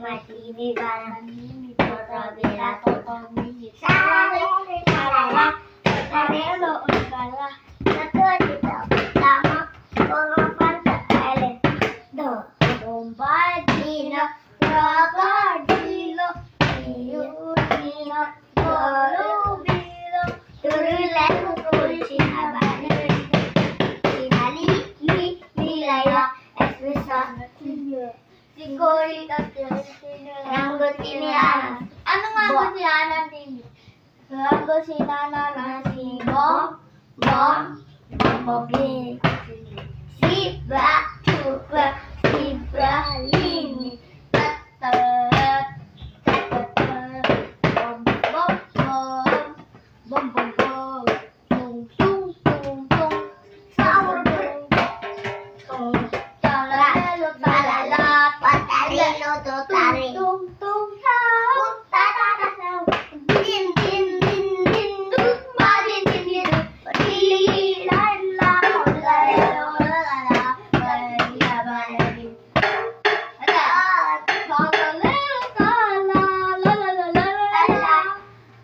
matinigan, torabela, totomini, sarala, tarelo, ungala, natutito, tama, pumapanta, elen, do, bombardino, crocodilo, iunino, torubilo, turulelo, tulcinabanero, sinali, nilaya, espresso, sigurito, ranggutinianan. Ano nga gutinianan din? Ranggutinianan na si Bom, Bumblebee. Zebra, Tuba, Zebra, Lini, Tatat, Tatat, Bom, Bom, Bom, Bom, Bom, Bom, Tung, Tung, Tung, Tung, Sahur, Tung, Talalelo, Talala, Patalino, Totari, Tung, Tung, Tau, Tatatataw, Din, Din, Din, Din, Dun, Madin, Din, Din, Lililan, Lao, Lalelo, Lalala, Balila, Balili. At, Tatalelo, Tala, Lalala,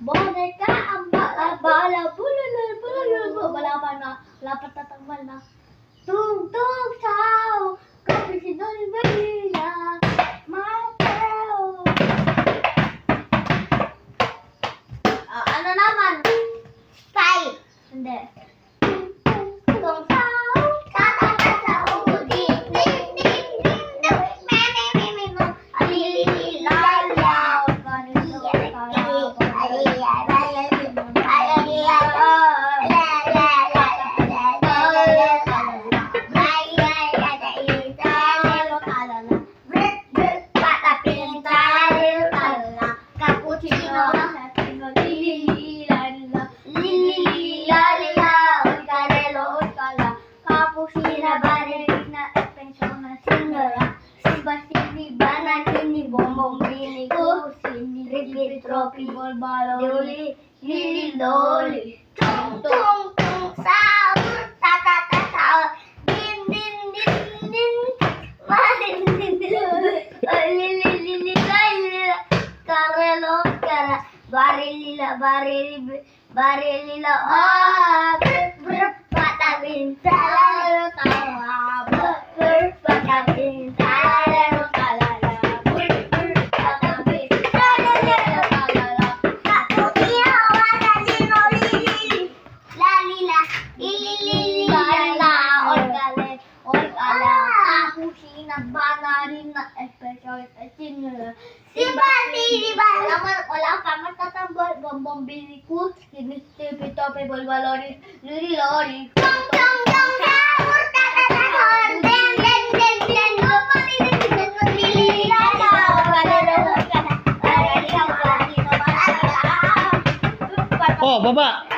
Boneka, ang bala, bulala, balapan na, lapat tatanggal na. Tung, tung, sao, kapisino ni Manila, Mateo. Ano naman? Five. Hindi. Tung, sao, tatatataw, din, din, din, din, dun, meme, mo, alili, lalaw, ganito, Tropi, bol-balo, lili, lili, loli, tung, tung, tung, sahur, tatatataw, din, din, din, din, marin, din, din, lili, lili, lila, karelo, kara, barilila, barilila, patabin, talalo, tawa, patabin, talalo, talala, patabin, banarin na special singer. Diba? Wala pa matatambol. Bombili ko. Sinistipitope, bolbalori, lori. Tong, tong, tong, sahur, tatatahor. Den, den, den, den. Oh, baba.